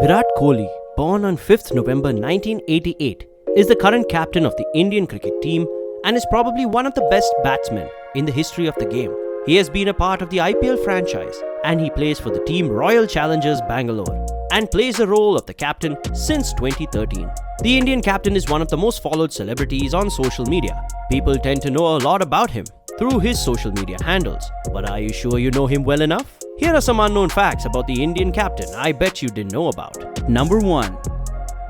Virat Kohli, born on 5th November 1988, is the current captain of the Indian cricket team and is probably one of the best batsmen in the history of the game. He has been a part of the IPL franchise and he plays for the team Royal Challengers Bangalore and plays the role of the captain since 2013. The Indian captain is one of the most followed celebrities on social media. People tend to know a lot about him through his social media handles. But are you sure you know him well enough? Here are some unknown facts about the Indian captain I bet you didn't know about. Number 1.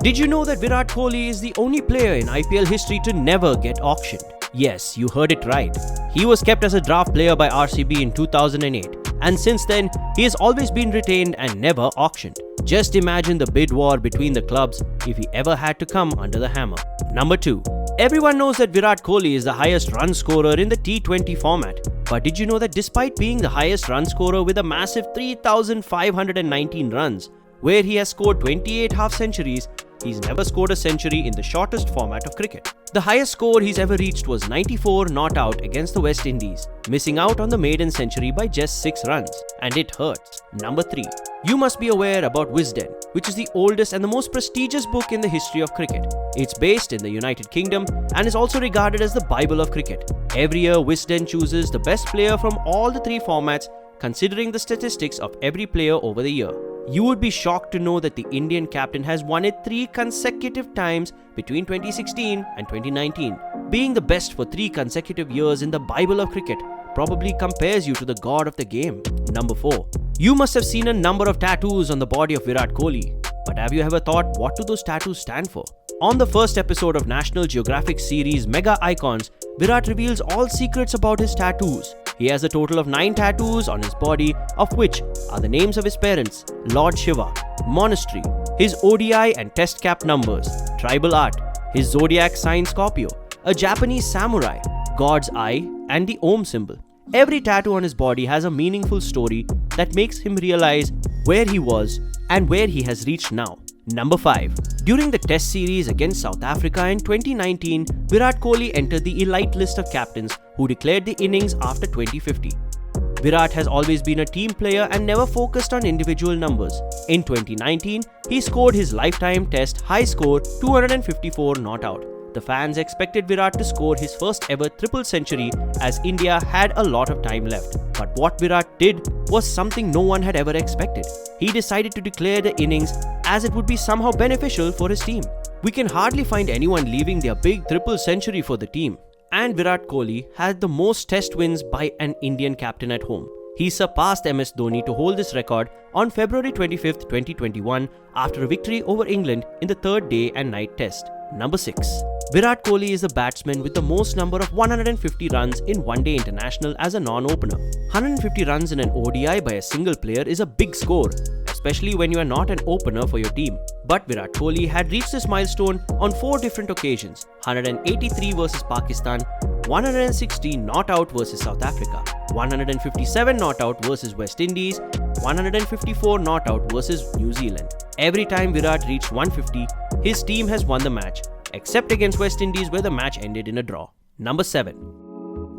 Did you know that Virat Kohli is the only player in IPL history to never get auctioned? Yes, you heard it right. He was kept as a draft player by RCB in 2008 and since then he has always been retained and never auctioned. Just imagine the bid war between the clubs if he ever had to come under the hammer. Number 2. Everyone knows that Virat Kohli is the highest run scorer in the T20 format. But did you know that despite being the highest run scorer with a massive 3,519 runs, where he has scored 28 half-centuries, he's never scored a century in the shortest format of cricket. The highest score he's ever reached was 94 not out against the West Indies, missing out on the maiden century by just 6 runs. And it hurts. Number 3. You must be aware about Wisden, which is the oldest and the most prestigious book in the history of cricket. It's based in the United Kingdom and is also regarded as the Bible of cricket. Every year, Wisden chooses the best player from all the 3 formats, considering the statistics of every player over the year. You would be shocked to know that the Indian captain has won it 3 consecutive times between 2016 and 2019. Being the best for 3 consecutive years in the Bible of cricket probably compares you to the god of the game. Number 4. You must have seen a number of tattoos on the body of Virat Kohli. But have you ever thought, what do those tattoos stand for? On the first episode of National Geographic series Mega Icons, Virat reveals all secrets about his tattoos. He has a total of 9 tattoos on his body, of which are the names of his parents, Lord Shiva, Monastery, his ODI and Test cap numbers, tribal art, his zodiac sign Scorpio, a Japanese samurai, God's eye, and the Om symbol. Every tattoo on his body has a meaningful story that makes him realize where he was and where he has reached now. Number 5. During the Test series against South Africa in 2019, Virat Kohli entered the elite list of captains who declared the innings after 2050. Virat has always been a team player and never focused on individual numbers. In 2019, he scored his lifetime Test high score 254 not out. The fans expected Virat to score his first ever triple century as India had a lot of time left. But what Virat did was something no one had ever expected. He decided to declare the innings as it would be somehow beneficial for his team. We can hardly find anyone leaving their big triple century for the team. And Virat Kohli had the most test wins by an Indian captain at home. He surpassed MS Dhoni to hold this record on February 25, 2021 after a victory over England in the 3rd day and night test. Number 6. Virat Kohli is the batsman with the most number of 150 runs in one-day international as a non-opener. 150 runs in an ODI by a single player is a big score, especially when you are not an opener for your team. But Virat Kohli had reached this milestone on 4 different occasions: 183 versus Pakistan, 160 not out versus South Africa, 157 not out versus West Indies, 154 not out versus New Zealand. Every time Virat reached 150, his team has won the match, except against West Indies where the match ended in a draw. Number 7.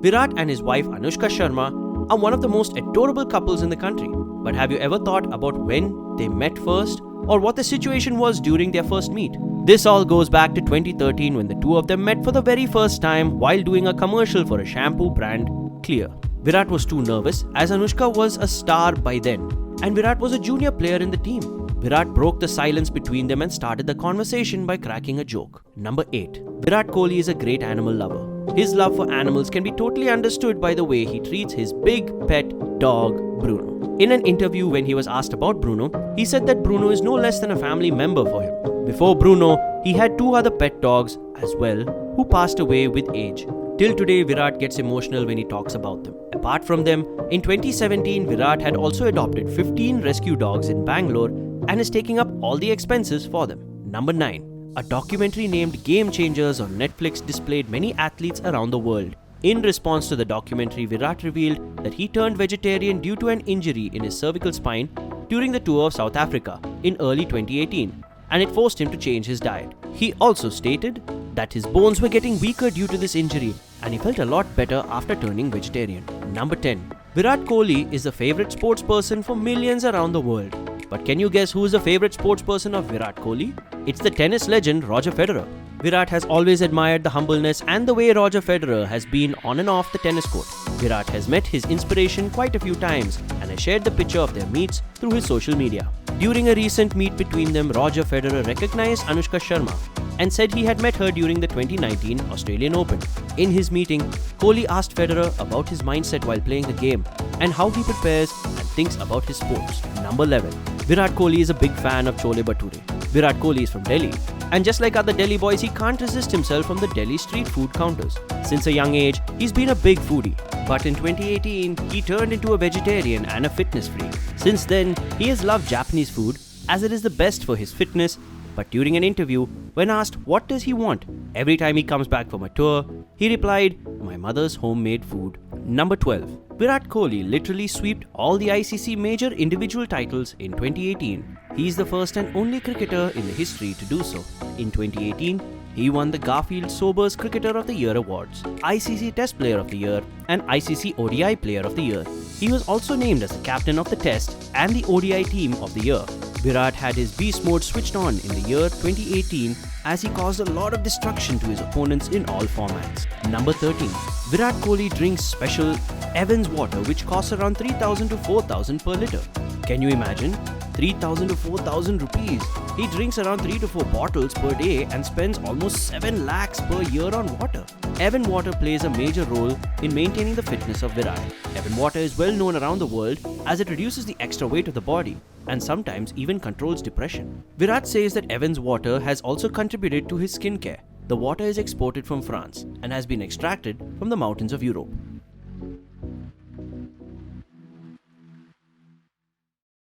Virat and his wife Anushka Sharma are one of the most adorable couples in the country. But have you ever thought about when they met first or what the situation was during their first meet? This all goes back to 2013 when the two of them met for the very first time while doing a commercial for a shampoo brand, Clear. Virat was too nervous as Anushka was a star by then and Virat was a junior player in the team. Virat broke the silence between them and started the conversation by cracking a joke. Number 8. Virat Kohli is a great animal lover. His love for animals can be totally understood by the way he treats his big pet dog, Bruno. In an interview when he was asked about Bruno, he said that Bruno is no less than a family member for him. Before Bruno, he had 2 other pet dogs as well who passed away with age. Till today, Virat gets emotional when he talks about them. Apart from them, in 2017, Virat had also adopted 15 rescue dogs in Bangalore and is taking up all the expenses for them. Number 9. A documentary named Game Changers on Netflix displayed many athletes around the world. In response to the documentary, Virat revealed that he turned vegetarian due to an injury in his cervical spine during the tour of South Africa in early 2018, and it forced him to change his diet. He also stated that his bones were getting weaker due to this injury and he felt a lot better after turning vegetarian. Number 10. Virat Kohli is the favorite sports person for millions around the world. But can you guess who is the favorite sports person of Virat Kohli? It's the tennis legend Roger Federer. Virat has always admired the humbleness and the way Roger Federer has been on and off the tennis court. Virat has met his inspiration quite a few times and has shared the picture of their meets through his social media. During a recent meet between them, Roger Federer recognized Anushka Sharma and said he had met her during the 2019 Australian Open. In his meeting, Kohli asked Federer about his mindset while playing the game and how he prepares and thinks about his sports. Number 11. Virat Kohli is a big fan of Chole bhature. Virat Kohli is from Delhi, and just like other Delhi boys, he can't resist himself from the Delhi street food counters. Since a young age, he's been a big foodie. But in 2018, he turned into a vegetarian and a fitness freak. Since then, he has loved Japanese food as it is the best for his fitness. But during an interview, when asked what does he want every time he comes back from a tour, he replied, "My mother's homemade food." Number 12. Virat Kohli literally swept all the ICC major individual titles in 2018. He is the first and only cricketer in the history to do so. In 2018, he won the Garfield Sobers Cricketer of the Year awards, ICC Test Player of the Year, and ICC ODI Player of the Year. He was also named as the captain of the Test and the ODI Team of the Year. Virat had his beast mode switched on in the year 2018 as he caused a lot of destruction to his opponents in all formats. Number 13. Virat Kohli drinks special Evans water which costs around 3,000 to 4,000 per litre. Can you imagine? 3,000 to 4,000 rupees. He drinks around 3 to 4 bottles per day and spends almost 7 lakhs per year on water. Evan water plays a major role in maintaining the fitness of Virat. Evan water is well known around the world as it reduces the extra weight of the body and sometimes even controls depression. Virat says that Evans water has also contributed to his skincare. The water is exported from France and has been extracted from the mountains of Europe.